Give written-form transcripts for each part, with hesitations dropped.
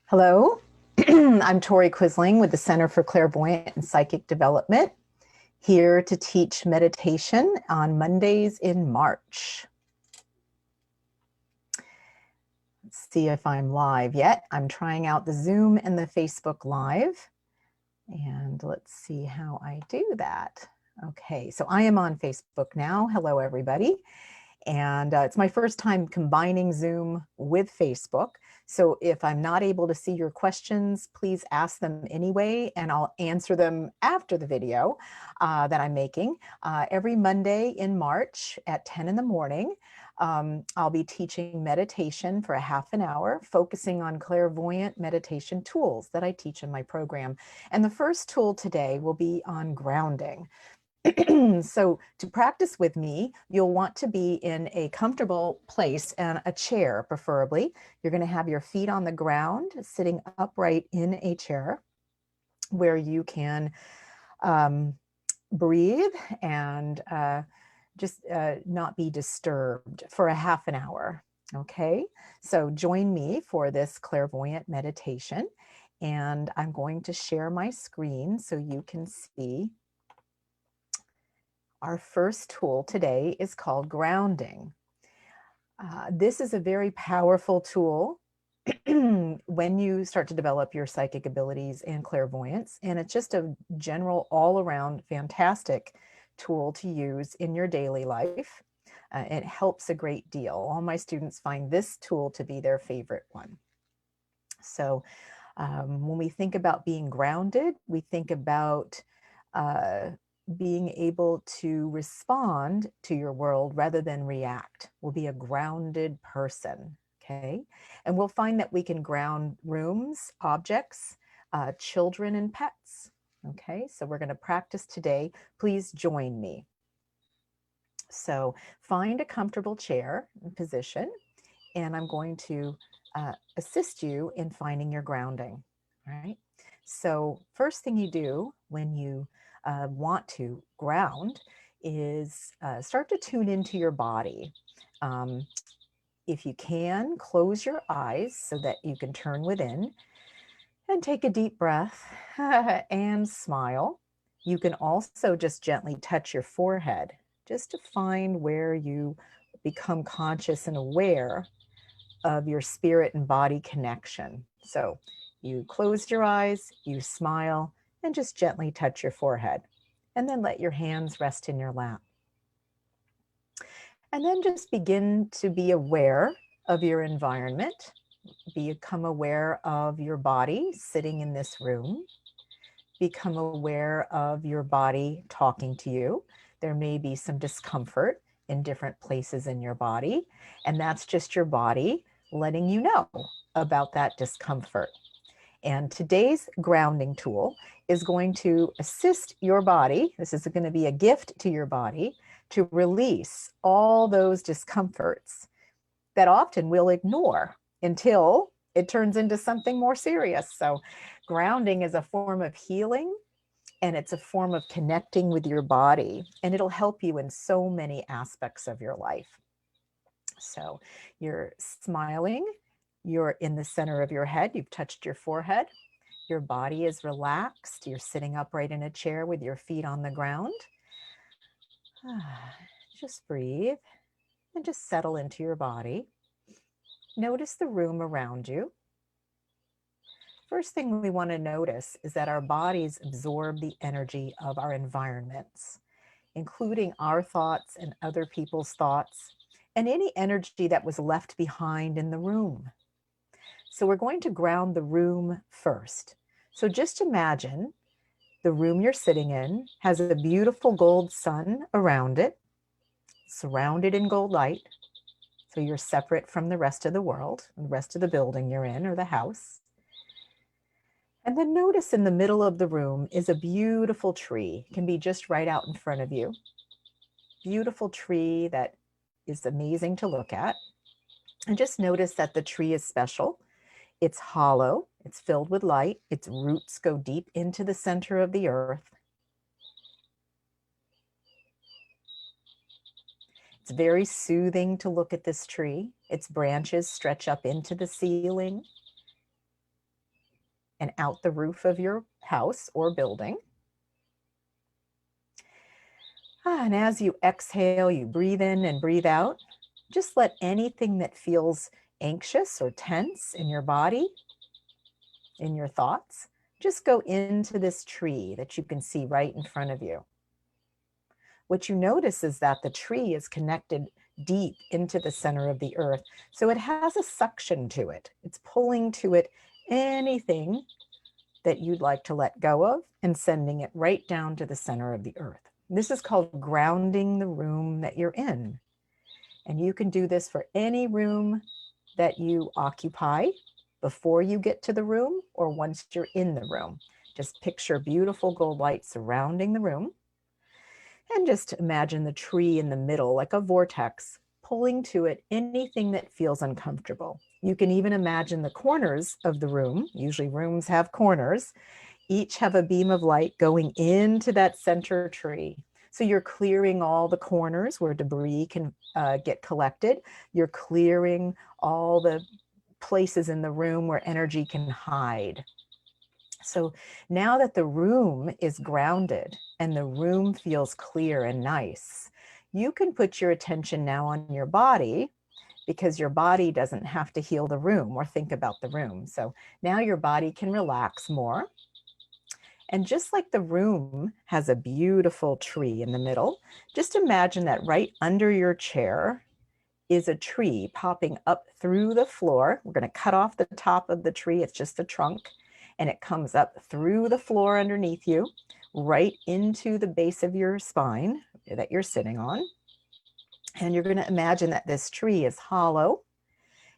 Hello, I'm Tori Quisling with the Center for Clairvoyant and Psychic Development, here to teach meditation on Mondays in March. Let's see if I'm live yet. I'm trying out the Zoom and the Facebook Live, and let's see how I do that. Okay, so I am on Facebook now. Hello, everybody. And it's my first time combining Zoom with Facebook. So if I'm not able to see your questions, please ask them anyway, and I'll answer them after the video that I'm making. Every Monday in March at 10 in the morning, I'll be teaching meditation for a half an hour, focusing on clairvoyant meditation tools that I teach in my program. And the first tool today will be on grounding. So to practice with me, you'll want to be in a comfortable place and a chair, preferably. You're going to have your feet on the ground, sitting upright in a chair where you can breathe and just not be disturbed for a half an hour. Okay, so join me for this clairvoyant meditation, and I'm going to share my screen so you can see. Our first tool today is called grounding. This is a very powerful tool when you start to develop your psychic abilities and clairvoyance, and it's just a general all-around fantastic tool to use in your daily life. It helps a great deal. All my students find this tool to be their favorite one. So when we think about being grounded, we think about being able to respond to your world rather than react. We'll be a grounded person, okay? And we'll find that we can ground rooms, objects, children, and pets, okay? So we're gonna practice today. Please join me. So find a comfortable chair and position, and I'm going to assist you in finding your grounding, all right? So first thing you do when you want to ground is start to tune into your body. If you can, close your eyes so that you can turn within and take a deep breath and smile. You can also just gently touch your forehead just to find where you become conscious and aware of your spirit and body connection. So you closed your eyes, you smile, and just gently touch your forehead. And then let your hands rest in your lap. And then just begin to be aware of your environment. Become aware of your body sitting in this room. Become aware of your body talking to you. There may be some discomfort in different places in your body, and that's just your body letting you know about that discomfort. And today's grounding tool is going to assist your body. This is going to be a gift to your body to release all those discomforts that often we'll ignore until it turns into something more serious. So grounding is a form of healing, and it's a form of connecting with your body, and it'll help you in so many aspects of your life. So you're smiling, you're in the center of your head, you've touched your forehead, your body is relaxed, you're sitting upright in a chair with your feet on the ground. Just breathe and just settle into your body. Notice the room around you. First thing we want to notice is that our bodies absorb the energy of our environments, including our thoughts and other people's thoughts, and any energy that was left behind in the room. So we're going to ground the room first. So just imagine the room you're sitting in has a beautiful gold sun around it, surrounded in gold light. So you're separate from the rest of the world, the rest of the building you're in or the house. And then notice in the middle of the room is a beautiful tree. It can be just right out in front of you. Beautiful tree that is amazing to look at. And just notice that the tree is special. It's hollow, it's filled with light, its roots go deep into the center of the earth. It's very soothing to look at this tree. Its branches stretch up into the ceiling. and out the roof of your house or building. And as you exhale, you breathe in and breathe out. Just let anything that feels anxious or tense in your body, in your thoughts, just go into this tree that you can see right in front of you. What you notice is that the tree is connected deep into the center of the earth. So it has a suction to it. It's pulling to it anything that you'd like to let go of and sending it right down to the center of the earth. This is called grounding the room that you're in. And you can do this for any room that you occupy before you get to the room or once you're in the room. Just picture beautiful gold light surrounding the room. And just imagine the tree in the middle, like a vortex, pulling to it anything that feels uncomfortable. You can even imagine the corners of the room. Usually rooms have corners. Each have a beam of light going into that center tree. So you're clearing all the corners where debris can get collected. You're clearing all the places in the room where energy can hide. So now that the room is grounded and the room feels clear and nice, you can put your attention now on your body, because your body doesn't have to heal the room or think about the room. So now your body can relax more. And just like the room has a beautiful tree in the middle, just imagine that right under your chair is a tree popping up through the floor. We're going to cut off the top of the tree. It's just a trunk. And it comes up through the floor underneath you, right into the base of your spine that you're sitting on. And you're going to imagine that this tree is hollow.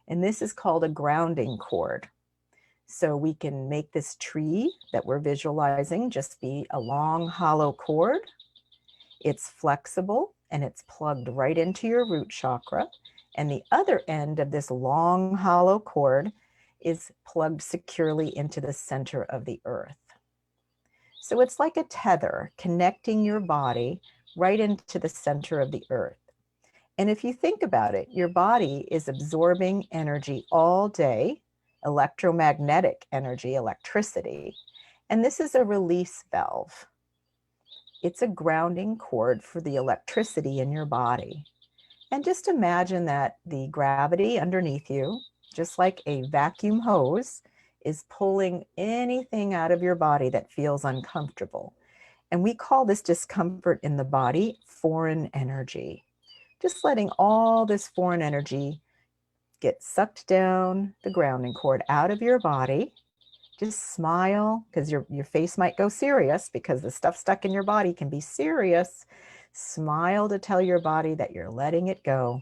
And this is called a grounding cord. So we can make this tree that we're visualizing just be a long, hollow cord. It's flexible and it's plugged right into your root chakra. And the other end of this long, hollow cord is plugged securely into the center of the earth. So it's like a tether connecting your body right into the center of the earth. And if you think about it, your body is absorbing energy all day, electromagnetic energy, electricity. And this is a release valve. It's a grounding cord for the electricity in your body. And just imagine that the gravity underneath you, just like a vacuum hose, is pulling anything out of your body that feels uncomfortable. And we call this discomfort in the body foreign energy. Just letting all this foreign energy get sucked down the grounding cord out of your body. Just smile, because your face might go serious because the stuff stuck in your body can be serious. Smile to tell your body that you're letting it go.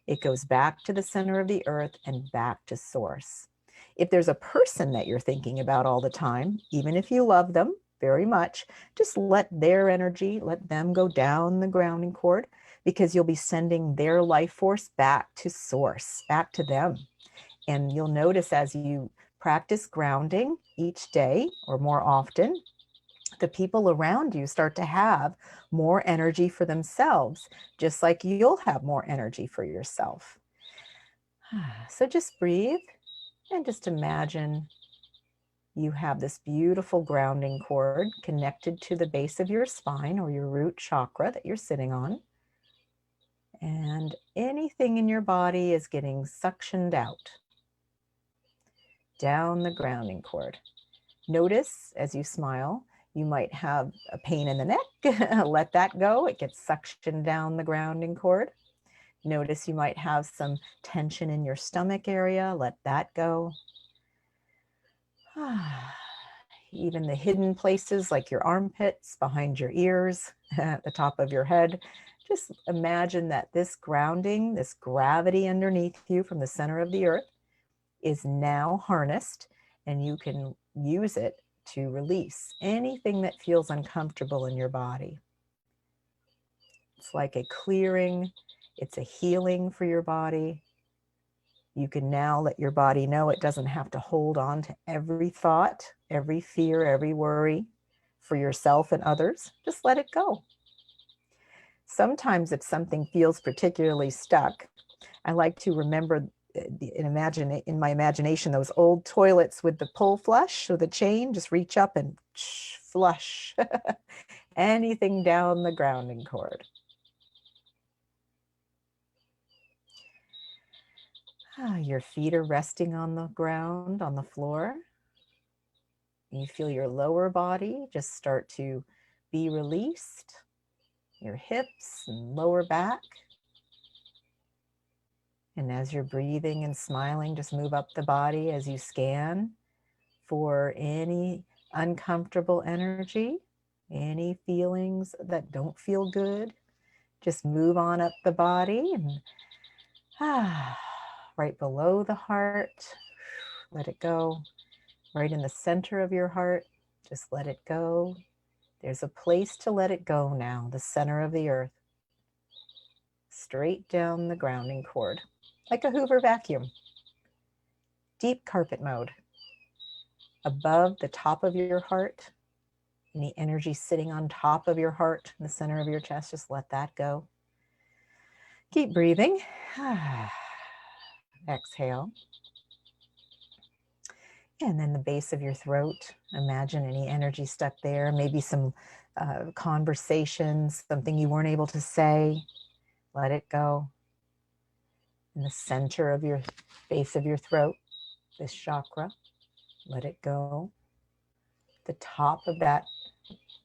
It goes back to the center of the earth and back to source. If there's a person that you're thinking about all the time, even if you love them very much, just let their energy, let them go down the grounding cord, because you'll be sending their life force back to source, back to them. And you'll notice as you practice grounding each day or more often, the people around you start to have more energy for themselves, just like you'll have more energy for yourself. So just breathe and just imagine you have this beautiful grounding cord connected to the base of your spine or your root chakra that you're sitting on. And anything in your body is getting suctioned out down the grounding cord. Notice as you smile, you might have a pain in the neck. Let that go. It gets suctioned down the grounding cord. Notice you might have some tension in your stomach area. Let that go. Even the hidden places like your armpits, behind your ears, at the top of your head. Just imagine that this grounding, this gravity underneath you from the center of the earth is now harnessed, and you can use it to release anything that feels uncomfortable in your body. It's like a clearing, it's a healing for your body. You can now let your body know it doesn't have to hold on to every thought, every fear, every worry for yourself and others. Just let it go. Sometimes if something feels particularly stuck, I like to remember imagine in my imagination, those old toilets with the pull flush or the chain, just reach up and flush anything down the grounding cord. Your feet are resting on the ground, on the floor. You feel your lower body just start to be released, your hips and lower back. And as you're breathing and smiling, just move up the body as you scan for any uncomfortable energy, any feelings that don't feel good. Just move on up the body and right below the heart, let it go. Right in the center of your heart, just let it go. There's a place to let it go now, the center of the earth. Straight down the grounding cord, like a Hoover vacuum. Deep carpet mode. Above the top of your heart, any energy sitting on top of your heart, in the center of your chest, just let that go. Keep breathing. Exhale. And then the base of your throat, imagine any energy stuck there, maybe some conversations, something you weren't able to say, let it go. In the center of your base of your throat, this chakra, let it go. The top of that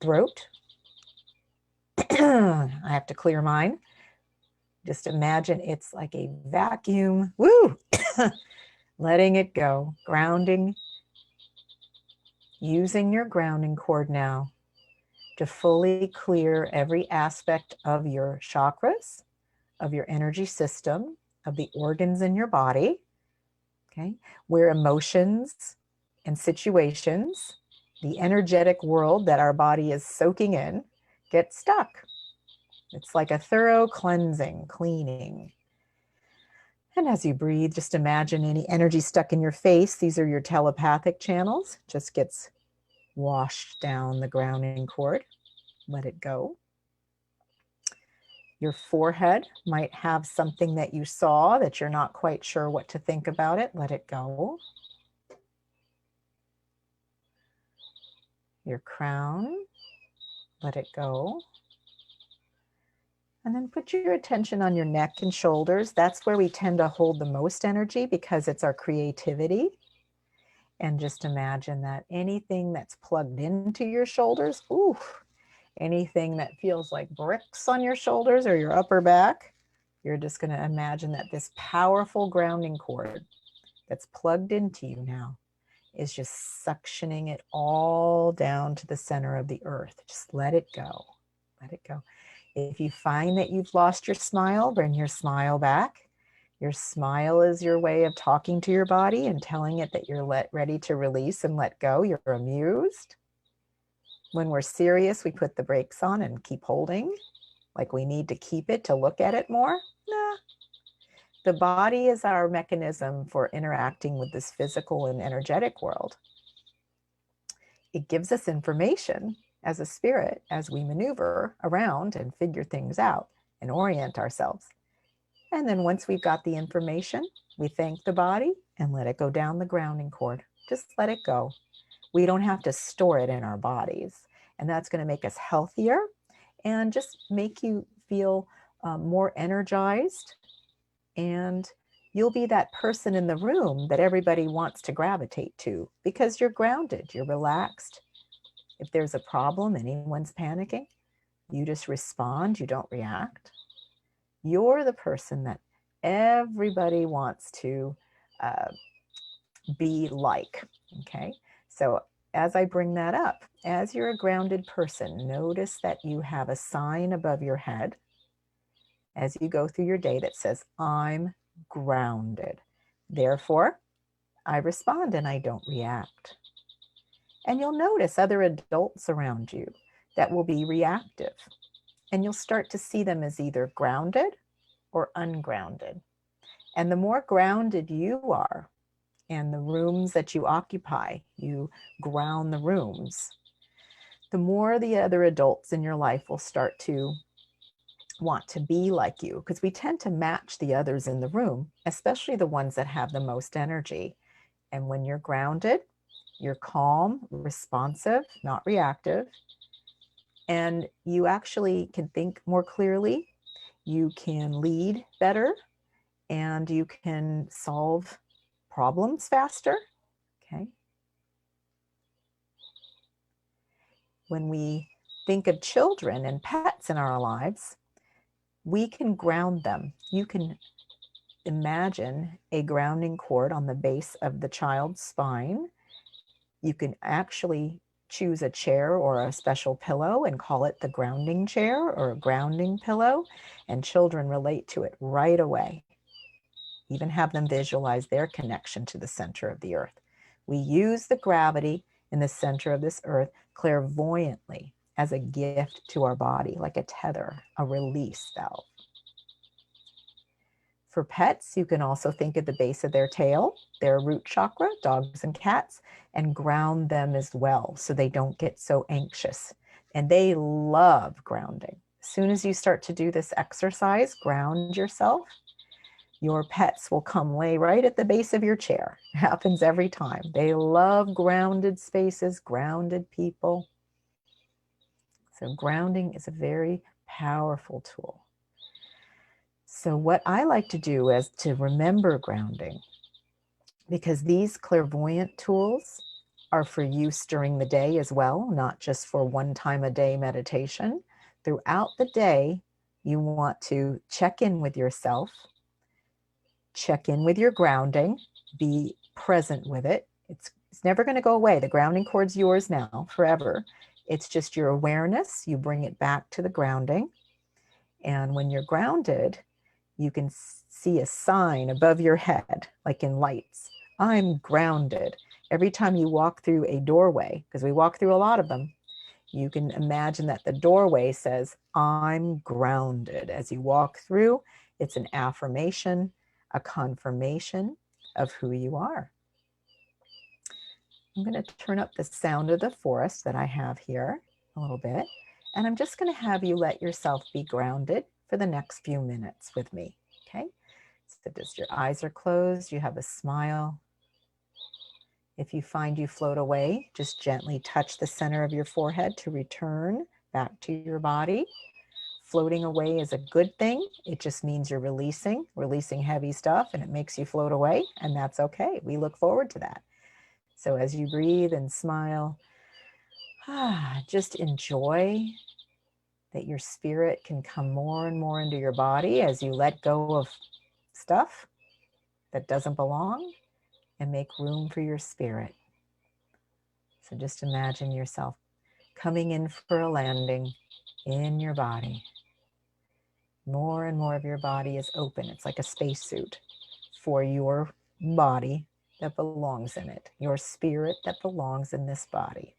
throat, I have to clear mine. Just imagine it's like a vacuum, woo, letting it go, grounding. Using your grounding cord now to fully clear every aspect of your chakras, of your energy system, of the organs in your body, okay, where emotions and situations, the energetic world that our body is soaking in, get stuck. It's like a thorough cleansing, cleaning. And as you breathe, just imagine any energy stuck in your face. These are your telepathic channels. Just gets washed down the grounding cord. Let it go. Your forehead might have something that you saw that you're not quite sure what to think about it. Let it go. Your crown, let it go. And then put your attention on your neck and shoulders. That's where we tend to hold the most energy because it's our creativity. And just imagine that anything that's plugged into your shoulders, anything that feels like bricks on your shoulders or your upper back, you're just going to imagine that this powerful grounding cord that's plugged into you now is just suctioning it all down to the center of the earth. Just let it go. Let it go. If you find that you've lost your smile, bring your smile back. Your smile is your way of talking to your body and telling it that you're ready to release and let go. You're amused. When we're serious, we put the brakes on and keep holding, like we need to keep it to look at it more. Nah. The body is our mechanism for interacting with this physical and energetic world. It gives us information as a spirit as we maneuver around and figure things out and orient ourselves. And then once we've got the information, we thank the body and let it go down the grounding cord. Just let it go. We don't have to store it in our bodies. And that's going to make us healthier and just make you feel more energized. And you'll be that person in the room that everybody wants to gravitate to because you're grounded, you're relaxed. If there's a problem, anyone's panicking, you just respond, you don't react. You're the person that everybody wants to be like, okay? So as I bring that up, as you're a grounded person, notice that you have a sign above your head as you go through your day that says, I'm grounded. Therefore, I respond and I don't react. And you'll notice other adults around you that will be reactive. And you'll start to see them as either grounded or ungrounded. And the more grounded you are, and the rooms that you occupy, you ground the rooms, the more the other adults in your life will start to want to be like you, because we tend to match the others in the room, especially the ones that have the most energy. And when you're grounded, you're calm, responsive, not reactive, and you actually can think more clearly. You can lead better, and you can solve problems faster. Okay. When we think of children and pets in our lives, we can ground them. You can imagine a grounding cord on the base of the child's spine. You can actually choose a chair or a special pillow and call it the grounding chair or a grounding pillow, and children relate to it right away. Even have them visualize their connection to the center of the earth. We use the gravity in the center of this earth clairvoyantly as a gift to our body, like a tether, a release valve. For pets, you can also think at the base of their tail, their root chakra, dogs and cats, and ground them as well so they don't get so anxious. And they love grounding. As soon as you start to do this exercise, ground yourself, your pets will come lay right at the base of your chair. It happens every time. They love grounded spaces, grounded people. So grounding is a very powerful tool. So what I like to do is to remember grounding, because these clairvoyant tools are for use during the day as well, not just for one time a day meditation. Throughout the day, you want to check in with yourself, check in with your grounding, be present with it. It's never going to go away. The grounding cord's yours now forever. It's just your awareness. You bring it back to the grounding. And when you're grounded, you can see a sign above your head, like in lights. I'm grounded. Every time you walk through a doorway, because we walk through a lot of them, you can imagine that the doorway says, I'm grounded. As you walk through, it's an affirmation, a confirmation of who you are. I'm going to turn up the sound of the forest that I have here a little bit, and I'm just going to have you let yourself be grounded for the next few minutes with me, okay? So just your eyes are closed, you have a smile. If you find you float away, just gently touch the center of your forehead to return back to your body. Floating away is a good thing. It just means you're releasing heavy stuff, and it makes you float away, and that's okay. We look forward to that. So as you breathe and smile, just enjoy that your spirit can come more and more into your body as you let go of stuff that doesn't belong and make room for your spirit. So just imagine yourself coming in for a landing in your body. More and more of your body is open. It's like a spacesuit for your body that belongs in it, your spirit that belongs in this body.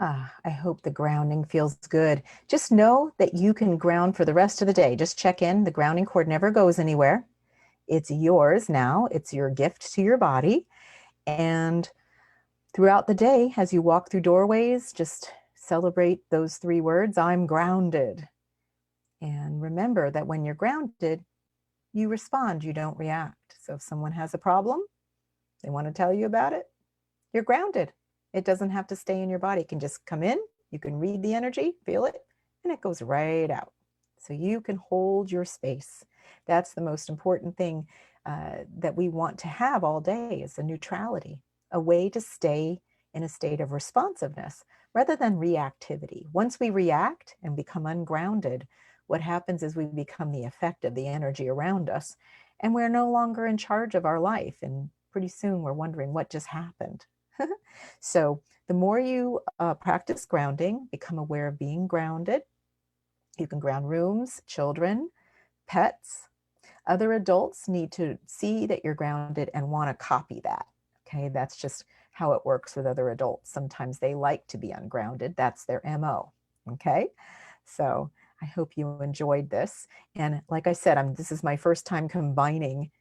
I hope the grounding feels good. Just know that you can ground for the rest of the day. Just check in. The grounding cord never goes anywhere. It's yours now. It's your gift to your body. And throughout the day, as you walk through doorways, just celebrate those 3 words, I'm grounded. And remember that when you're grounded, you respond, you don't react. So if someone has a problem, they want to tell you about it, you're grounded. It doesn't have to stay in your body. It can just come in, you can read the energy, feel it, and it goes right out. So you can hold your space. That's the most important thing that we want to have all day, is a neutrality, a way to stay in a state of responsiveness rather than reactivity. Once we react and become ungrounded, what happens is we become the effect of the energy around us, and we're no longer in charge of our life. And pretty soon we're wondering what just happened. So the more you practice grounding, become aware of being grounded. You can ground rooms, children, pets. Other adults need to see that you're grounded and want to copy that. Okay, that's just how it works with other adults. Sometimes they like to be ungrounded. That's their MO. Okay, so I hope you enjoyed this. And like I said, this is my first time combining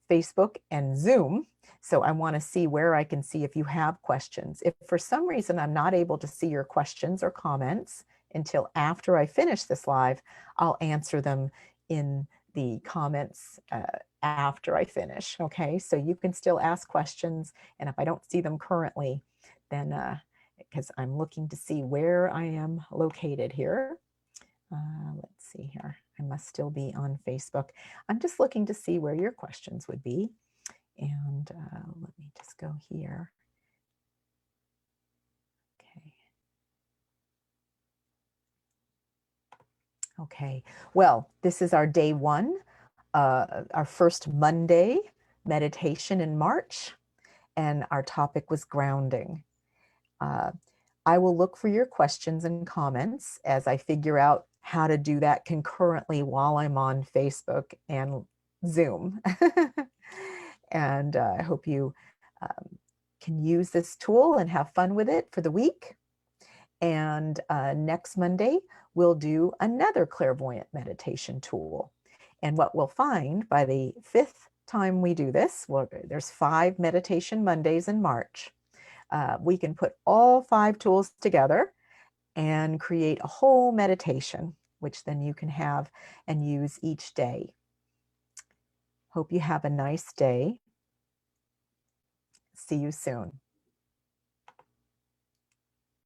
Facebook and Zoom. So I want to see where I can see if you have questions. If for some reason I'm not able to see your questions or comments until after I finish this live, I'll answer them in the comments after I finish. Okay, so you can still ask questions. And if I don't see them currently, then because I'm looking to see where I am located here. Let's see here. I must still be on Facebook. I'm just looking to see where your questions would be. And let me just go here. Okay. Okay. Well, this is our day 1, our first Monday meditation in March. And our topic was grounding. I will look for your questions and comments as I figure out how to do that concurrently while I'm on Facebook and Zoom. And I hope you can use this tool and have fun with it for the week. And next Monday, we'll do another clairvoyant meditation tool. And what we'll find by the 5th time we do this, well, there's 5 meditation Mondays in March. We can put all 5 tools together and create a whole meditation, which then you can have and use each day. Hope you have a nice day. See you soon.